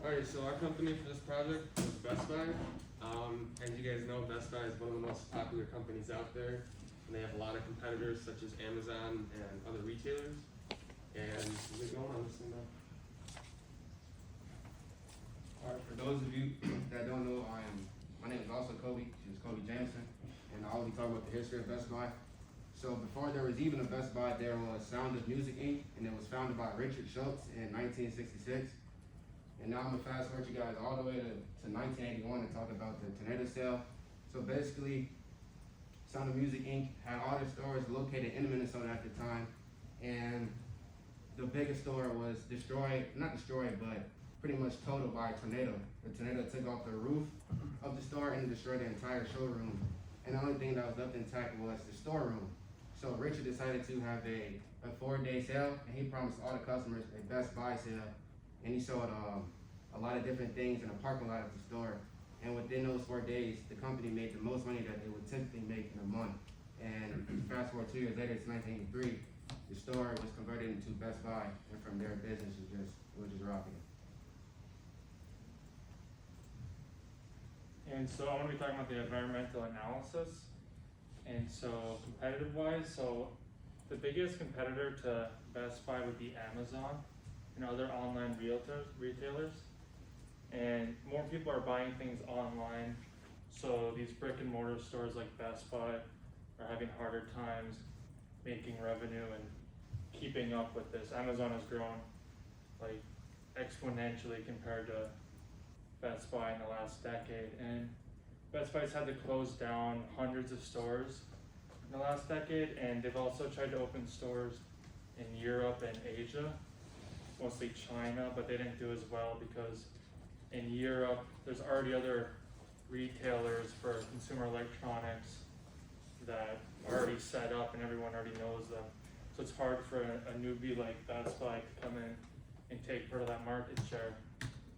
Alright, so our company for this project was Best Buy. As you guys know, Best Buy is one of the most popular companies out there, and they have a lot of competitors such as Amazon and other retailers. And we're going on this thing now. Alright, for those of you that don't know, my name is also Kobe. She's Kobe Jameson, and I'll be talking about the history of Best Buy. So before there was even a Best Buy, there was Sound of Music Inc., and it was founded by Richard Schultz in 1966. And now I'm gonna fast forward you guys all the way to 1981 and talk about the tornado sale. So basically, Sound of Music Inc. had all their stores located in Minnesota at the time, and the biggest store was not destroyed, but pretty much totaled by a tornado. The tornado took off the roof of the store and destroyed the entire showroom. And the only thing that was left intact was the storeroom. So Richard decided to have a 4-day sale, and he promised all the customers a Best Buy sale. And he sold a lot of different things in the parking lot of the store. And within those 4 days, the company made the most money that they would typically make in a month. And fast forward 2 years later, it's 1983, the store was converted into Best Buy, and from there, business was just rocking. And so I'm going to be talking about the environmental analysis. And so competitive wise, so the biggest competitor to Best Buy would be Amazon and other online retailers. And more people are buying things online. So these brick and mortar stores like Best Buy are having harder times making revenue and keeping up with this. Amazon has grown like exponentially compared to Best Buy in the last decade, and Best Buy's had to close down hundreds of stores in the last decade, and they've also tried to open stores in Europe and Asia, mostly China, but they didn't do as well because in Europe there's already other retailers for consumer electronics that are already set up and everyone already knows them. So it's hard for a newbie like Best Buy to come in and take part of that market share.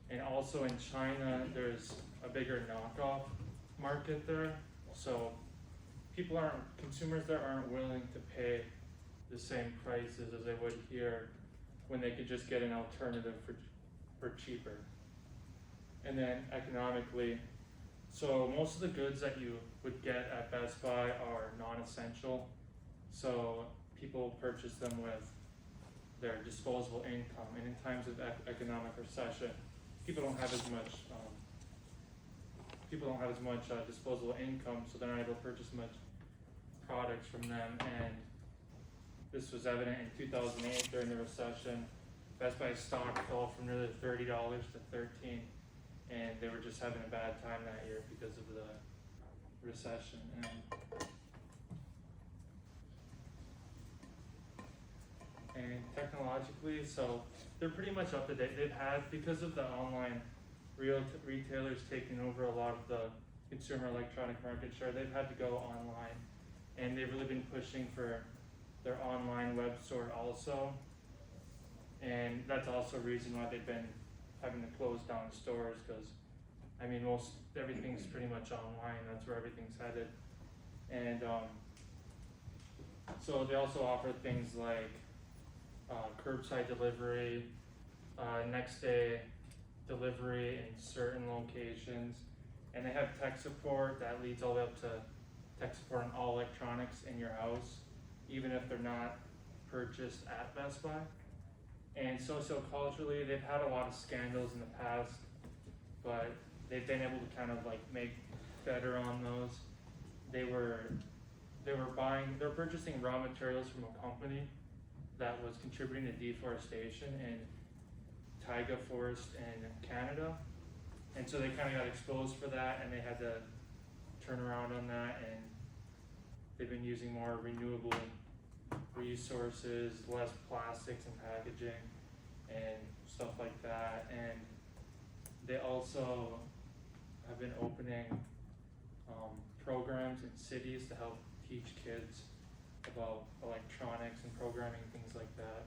And also in China, there's a bigger knockoff market there. So consumers there aren't willing to pay the same prices as they would here when they could just get an alternative for cheaper. And then economically, so most of the goods that you would get at Best Buy are non-essential. So people purchase them with their disposable income. And in times of economic recession, people don't have as much disposable income, so they're not able to purchase much products from them. And this was evident in 2008 during the recession. Best Buy stock fell from nearly $30 to $13, and they were just having a bad time that year because of the recession. And technologically, so they're pretty much up to date. They've had, because of the online retailers taking over a lot of the consumer electronic market share, they've had to go online, and they've really been pushing for their online web store also. And that's also a reason why they've been having to close down stores, because I mean everything's pretty much online. That's where everything's headed. And so they also offer things like curbside delivery, next day delivery in certain locations, and they have tech support that leads all the way up to tech support on all electronics in your house, even if they're not purchased at Best Buy. And socioculturally, they've had a lot of scandals in the past, but they've been able to kind of like make better on those. They're purchasing raw materials from a company that was contributing to deforestation in taiga forest in Canada. And so they kind of got exposed for that, and they had to turn around on that, and they've been using more renewable resources, less plastics and packaging and stuff like that. And they also have been opening programs in cities to help teach kids about electronics and programming, things like that.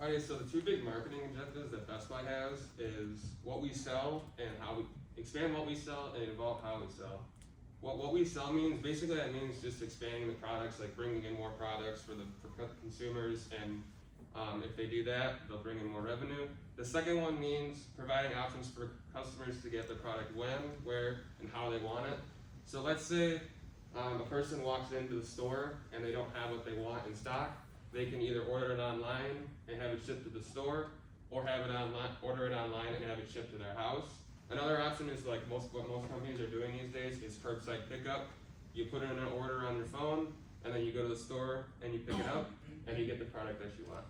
Alright, so the two big marketing objectives that Best Buy has is what we sell and how we expand what we sell and evolve how we sell. What we sell means, basically that means just expanding the products, like bringing in more products for consumers and If they do that, they'll bring in more revenue. The second one means providing options for customers to get the product when, where, and how they want it. So let's say a person walks into the store and they don't have what they want in stock. They can either order it online and have it shipped to the store, or have it online, order it online and have it shipped to their house. Another option is like what most companies are doing these days is curbside pickup. You put in an order on your phone, and then you go to the store and you pick it up, and you get the product that you want.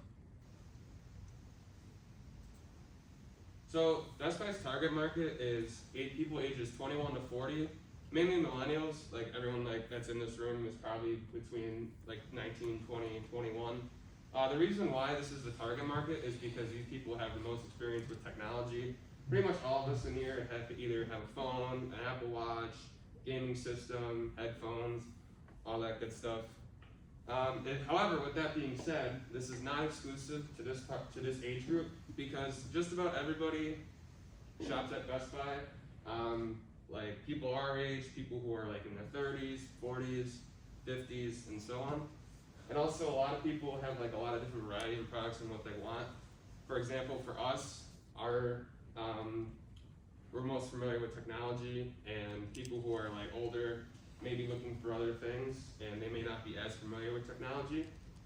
So Best Buy's target market is people ages 21 to 40, mainly millennials. Like everyone that's in this room is probably between like 19, 20, and 21. The reason why this is the target market is because these people have the most experience with technology. Pretty much all of us in here either have a phone, an Apple Watch, gaming system, headphones, all that good stuff. However, with that being said, this is not exclusive to this age group, because just about everybody shops at Best Buy. Like people our age, people who are like in their 30s, 40s, 50s, and so on. And also a lot of people have like a lot of different variety of products and what they want. For example, for us, we're most familiar with technology, and people who are like older may be looking for other things, and they may not be as familiar with technology.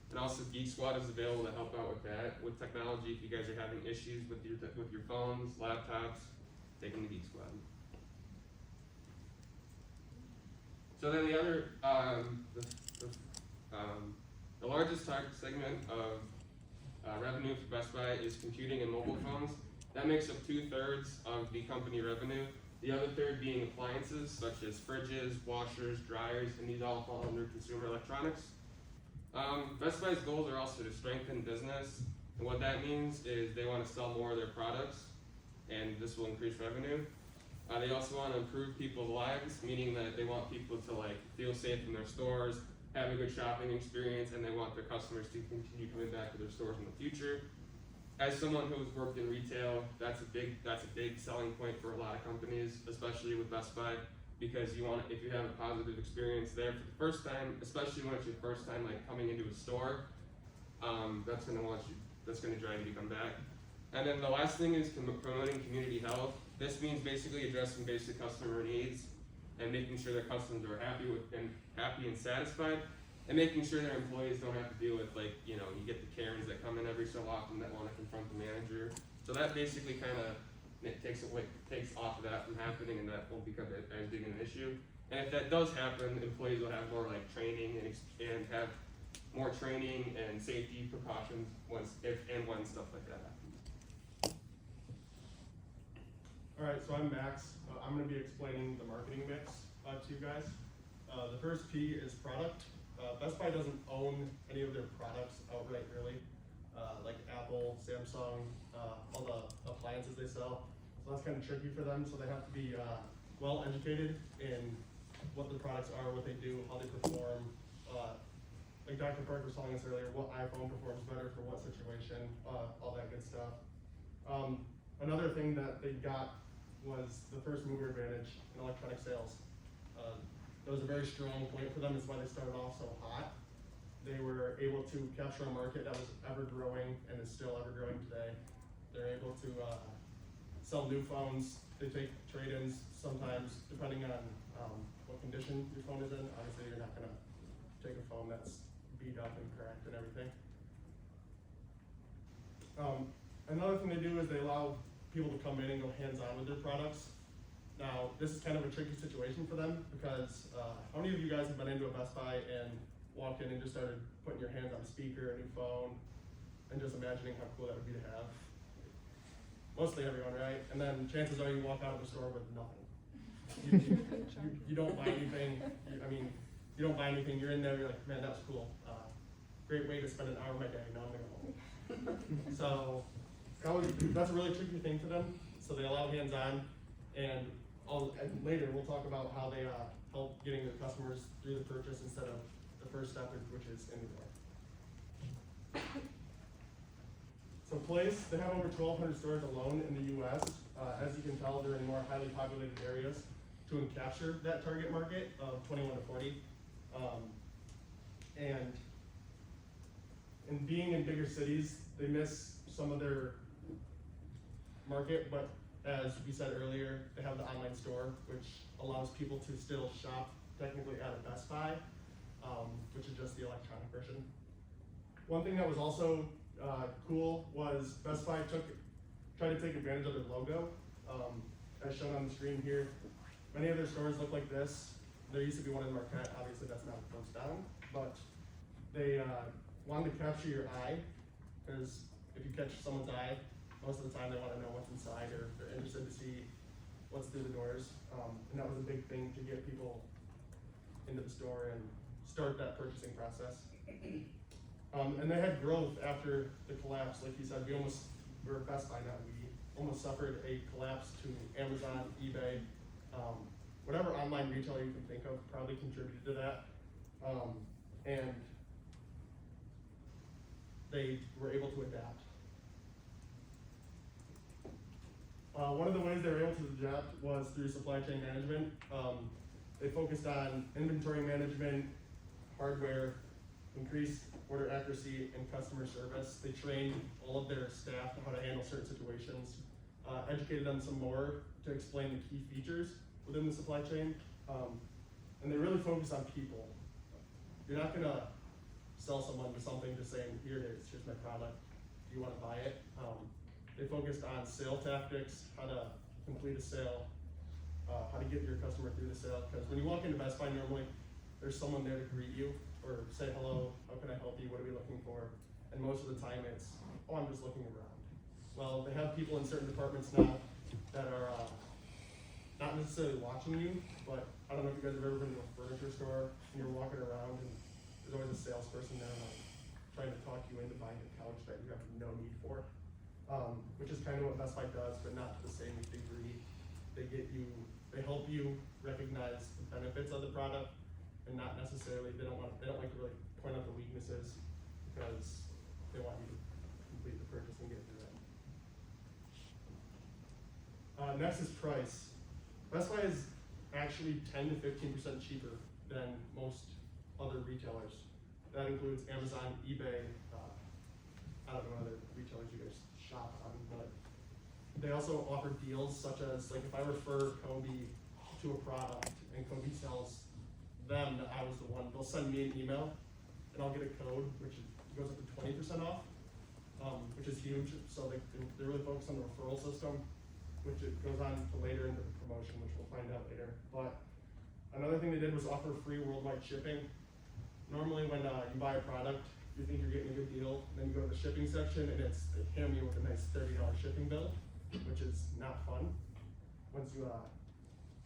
And also Geek Squad is available to help out with that, with technology. If you guys are having issues with your phones, laptops, take them to Geek Squad. So then the other, the largest target segment of revenue for Best Buy is computing and mobile phones. That makes up 2/3 of the company revenue. The other third being appliances such as fridges, washers, dryers, and these all fall under consumer electronics. Best Buy's goals are also to strengthen business, and what that means is they want to sell more of their products, and this will increase revenue. They also want to improve people's lives, meaning that they want people to like feel safe in their stores, have a good shopping experience, and they want their customers to continue coming back to their stores in the future. As someone who's worked in retail, that's a big selling point for a lot of companies, especially with Best Buy, because if you have a positive experience there for the first time, especially when it's your first time like coming into a store, that's gonna drive you to come back. And then the last thing is promoting community health. This means basically addressing basic customer needs and making sure that customers are happy and satisfied, and making sure their employees don't have to deal with you get the Karens that come in every so often that want to confront the manager. So that basically kind of takes off of that from happening, and that won't become as big an issue. And if that does happen, employees will have more like training and have more training and safety precautions when stuff like that happens. All right, so I'm Max. I'm going to be explaining the marketing mix to you guys. The first P is product. Best Buy doesn't own any of their products outright, really, like Apple, Samsung, all the appliances they sell. So that's kind of tricky for them. So they have to be well educated in what the products are, what they do, how they perform. Like Dr. Park was telling us earlier, what iPhone performs better for what situation, all that good stuff. Another thing that they got was the first mover advantage in electronic sales. That was a very strong point for them. That's why they started off so hot. They were able to capture a market that was ever growing and is still ever growing today. They're able to sell new phones. They take trade-ins sometimes, depending on what condition your phone is in. Obviously, you're not going to take a phone that's beat up and cracked and everything. Another thing they do is they allow people to come in and go hands-on with their products. Now, this is kind of a tricky situation for them because how many of you guys have been into a Best Buy and walked in and just started putting your hands on a speaker, a new phone, and just imagining how cool that would be to have? Mostly everyone, right? And then chances are you walk out of the store with nothing. You don't buy anything. You don't buy anything. You're in there, you're like, man, that was cool. Great way to spend an hour of my day. Now I'm gonna go home. So that's a really tricky thing for them. So they allow hands-on, and later we'll talk about how they help getting their customers through the purchase instead of the first step, which is in the door. So Place, they have over 1,200 stores alone in the U.S. As you can tell, they're in more highly populated areas to capture that target market of 21 to 40. And in being in bigger cities, they miss some of their market, but as we said earlier, they have the online store, which allows people to still shop technically at a Best Buy, which is just the electronic version. One thing that was also cool was Best Buy tried to take advantage of their logo, as shown on the screen here. Many of their stores look like this. There used to be one in Marquette, obviously that's now closed down, but they wanted to capture your eye, because if you catch someone's eye, most of the time they want to know what's inside, or they're interested to see what's through the doors. And that was a big thing to get people into the store and start that purchasing process. And they had growth after the collapse. Like you said, we're Best Buy now. We almost suffered a collapse to Amazon, eBay, whatever online retailer you can think of probably contributed to that. And they were able to adapt. One of the ways they were able to adapt was through supply chain management. They focused on inventory management, hardware, increased order accuracy, and customer service. They trained all of their staff on how to handle certain situations, educated them some more to explain the key features within the supply chain, and they really focused on people. You're not gonna sell someone to something just saying, here it is, here's my product, do you wanna buy it? They focused on sale tactics, how to complete a sale, how to get your customer through the sale, because when you walk into Best Buy normally, there's someone there to greet you, or say hello, how can I help you, what are we looking for? And most of the time it's, oh, I'm just looking around. Well, they have people in certain departments now that are not necessarily watching you, but I don't know if you guys have ever been to a furniture store and you're walking around and there's always a salesperson there like trying to talk you into buying a couch that you have no need for, which is kind of what Best Buy does, but not to the same degree. They help you recognize the benefits of the product, and not necessarily, they don't like to really point out the weaknesses, because they want you to complete the purchase and get through it. Next is price. Best Buy is actually 10 to 15% cheaper than most other retailers. That includes Amazon, eBay, I don't know what other retailers you guys shop on, but they also offer deals such as, like if I refer Kobe to a product and Kobe sells them that I was the one, they'll send me an email and I'll get a code which goes up to 20% off, which is huge. So they're really focused on the referral system, which it goes on to later into the promotion, which we'll find out later. But another thing they did was offer free worldwide shipping. Normally when you buy a product, you think you're getting a good deal, and then you go to the shipping section and they hammer you with a nice $30 shipping bill, which is not fun once you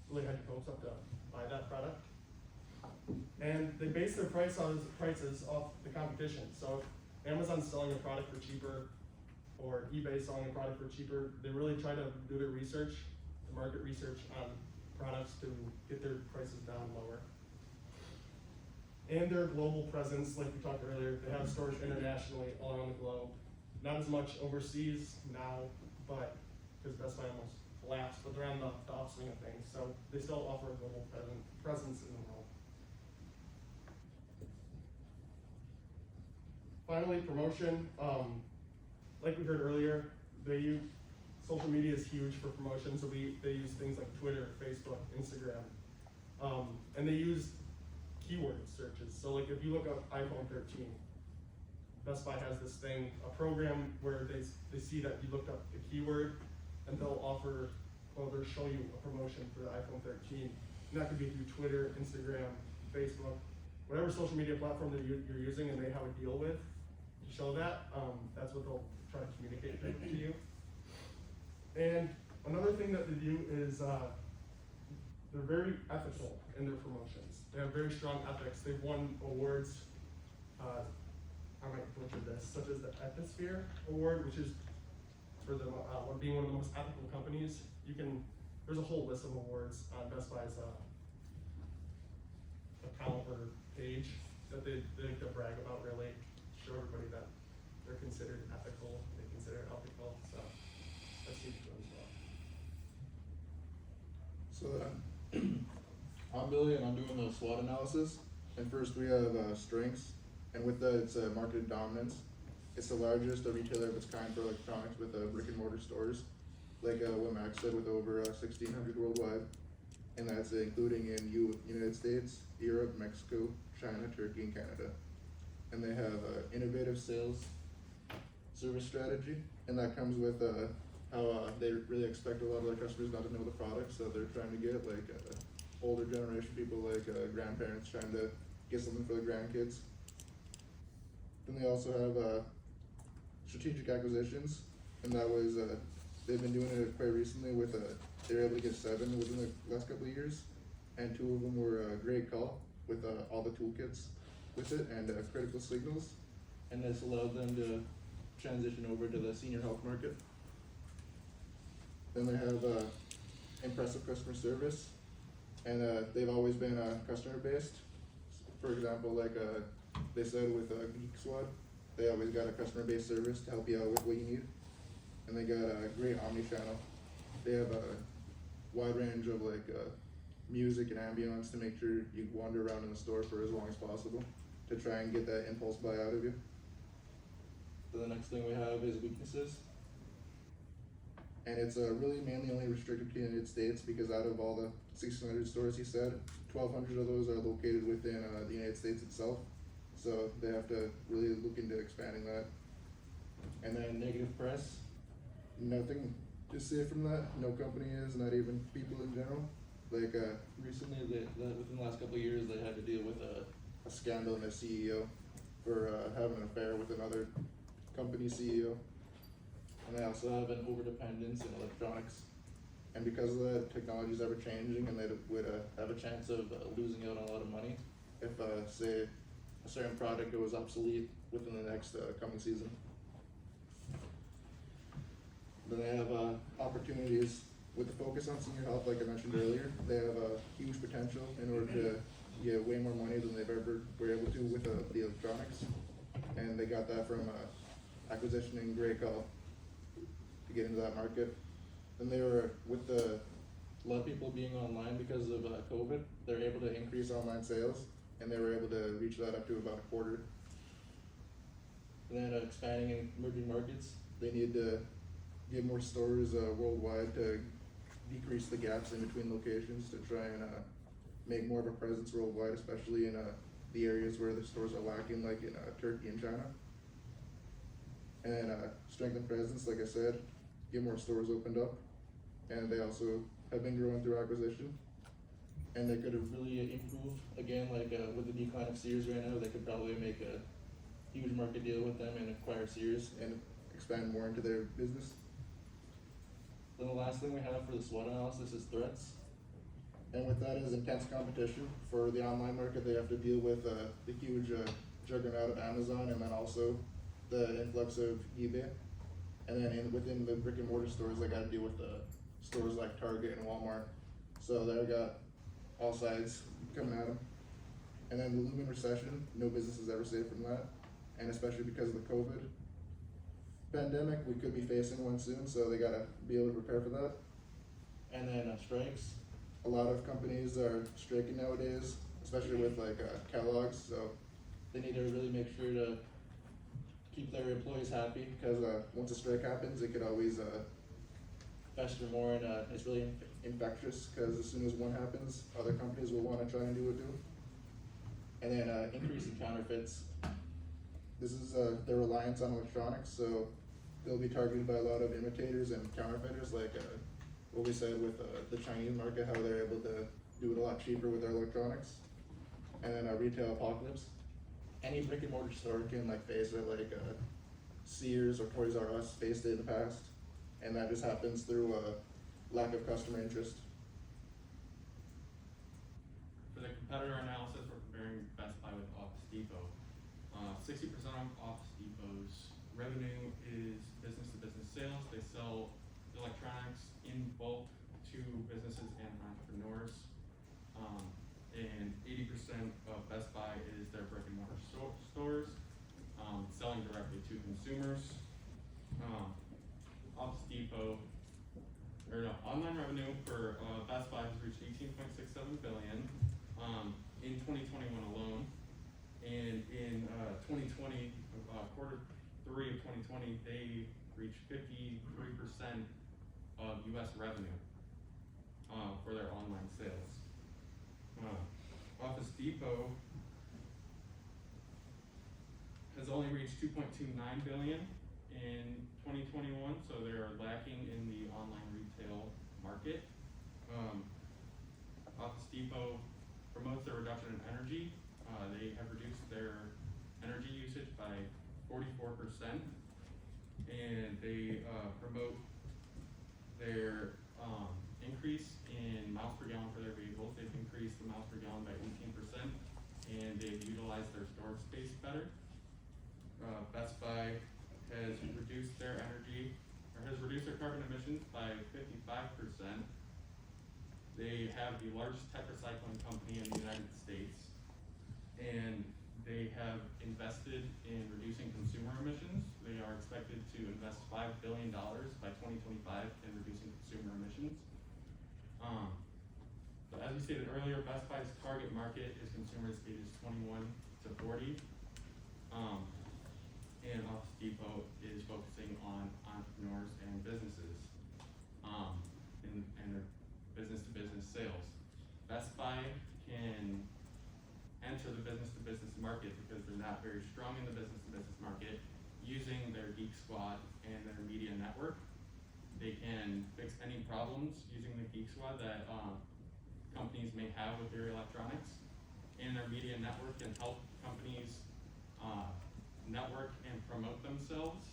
really had your hopes up to buy that product. And they base their prices off the competition. So if Amazon's selling a product for cheaper, or eBay selling a product for cheaper, they really try to do their research, the market research on products to get their prices down lower. And their global presence, like we talked earlier, they have stores internationally all around the globe. Not as much overseas now, but because Best Buy almost collapsed, but they're on the upswing of things. So they still offer a global presence in the world. Finally, promotion. Like we heard earlier, social media is huge for promotion, so they use things like Twitter, Facebook, Instagram, and they use keyword searches. So like if you look up iPhone 13, Best Buy has this thing, a program where they see that you looked up the keyword, and they'll show you a promotion for the iPhone 13. And that could be through Twitter, Instagram, Facebook, whatever social media platform that you're using and they have a deal with to show that, that's what they'll try to communicate to you. And another thing that they do is they're very ethical in their promotions. They have very strong ethics. They've won awards, I might butcher this, such as the Ethisphere Award, which is for the being one of the most ethical companies. There's a whole list of awards on Best Buy's account or page that they like to brag about, really show everybody that they're considered ethical, they consider it ethical, so that's huge for them as well. So I'm Billy and I'm doing the SWOT analysis. And first we have strengths, and with that it's market dominance. It's the largest retailer of its kind for electronics with brick and mortar stores, like what Max said, with over 1,600 worldwide, and that's including in United States, Europe, Mexico, China, Turkey, and Canada. And they have innovative sales service strategy, and that comes with how they really expect a lot of their customers not to know the product, so they're trying to get older generation people grandparents trying to get something for their grandkids. Then they also have strategic acquisitions, and that was they've been doing it quite recently with they were able to get 7 within the last couple of years, and 2 of them were Great Call with all the toolkits with it and critical signals, and this allowed them to transition over to the senior health market. Then they have impressive customer service, and they've always been customer based. For example, they said with Geek Squad, they always got a customer based service to help you out with what you need, and they got a great omni-channel. They have a wide range of music and ambience to make sure you wander around in the store for as long as possible to try and get that impulse buy out of you. So the next thing we have is weaknesses. And it's really mainly only restricted to the United States, because out of all the 1,600 stores he said, 1,200 of those are located within the United States itself. So they have to really look into expanding that. And then negative press, nothing to say from that. No company is, not even people in general. Recently, within the last couple of years, they had to deal with a scandal in their CEO for having an affair with another company CEO. And they also have an overdependence in electronics. And because of that, technology is ever changing, and they would have a chance of losing out on a lot of money if, say, a certain product goes obsolete within the next coming season. Then they have opportunities with the focus on senior health, like I mentioned earlier. They have a huge potential in order to get way more money than they've ever were able to with the electronics. And they got that from acquisitioning Great Call to get into that market. Then they were, with a lot of people being online because of COVID, they're able to increase online sales, and they were able to reach that up to about a quarter. And then expanding in emerging markets, they need to get more stores worldwide to decrease the gaps in between locations, to try and make more of a presence worldwide, especially in the areas where the stores are lacking, like in Turkey and China. And strengthen presence, like I said, get more stores opened up, and they also have been growing through acquisition. And they could have really improved, again, with the decline of Sears right now, they could probably make a huge market deal with them and acquire Sears and expand more into their business. Then the last thing we have for the SWOT analysis is threats. And with that is intense competition. For the online market, they have to deal with the huge juggernaut of Amazon, and then also the influx of eBay. And then within the brick and mortar stores, they got to deal with stores like Target and Walmart. So they've got all sides coming at them. And then the looming recession, no business is ever safe from that. And especially because of the COVID pandemic, we could be facing one soon, so they gotta be able to prepare for that. And then strikes. A lot of companies are striking nowadays, especially with Kellogg's, so they need to really make sure to keep their employees happy, because once a strike happens, it could always fester more, and it's really infectious, because as soon as one happens, other companies will want to try and do it too. And then increase in counterfeits. This is their reliance on electronics, so they'll be targeted by a lot of imitators and counterfeiters, like what we said with the Chinese market, how they're able to do it a lot cheaper with their electronics. And then retail apocalypse. Any brick and mortar store can face it, Sears or Toys R Us faced it in the past, and that just happens through lack of customer interest. For the competitor analysis, we're comparing Best Buy with Office Depot. 60% of Office Depot's revenue is business-to-business sales. They sell electronics in bulk to businesses and entrepreneurs. And 80% of Best Buy is their brick and mortar stores, selling directly to consumers. Office Depot, online revenue for Best Buy has reached $18.67 billion in 2021 alone. And in 2020, quarter 3, 3 of 2020, they reached 53% of US revenue for their online sales. Office Depot has only reached 2.29 billion in 2021, so they're lacking in the online retail market. Office Depot promotes the reduction in energy. They have reduced their energy usage by 44%, and they promote their increase in miles per gallon for their vehicles. They've increased the miles per gallon by 18%, and they've utilized their storage space better. Best Buy has reduced their energy, or has reduced their carbon emissions by 55%. They have the largest tech recycling company in the United States, and they have invested in reducing consumer emissions. They are expected to invest $5 billion by 2025 in reducing consumer emissions. So as we stated earlier, Best Buy's target market is consumers ages 21 to 40. And Office Depot is focusing on entrepreneurs and businesses, and their business-to-business sales. Best Buy can enter the business-to-business market because they're not very strong in the business-to-business market. Using their Geek Squad and their media network, they can fix any problems using the Geek Squad that companies may have with their electronics, and their media network can help companies network and promote themselves.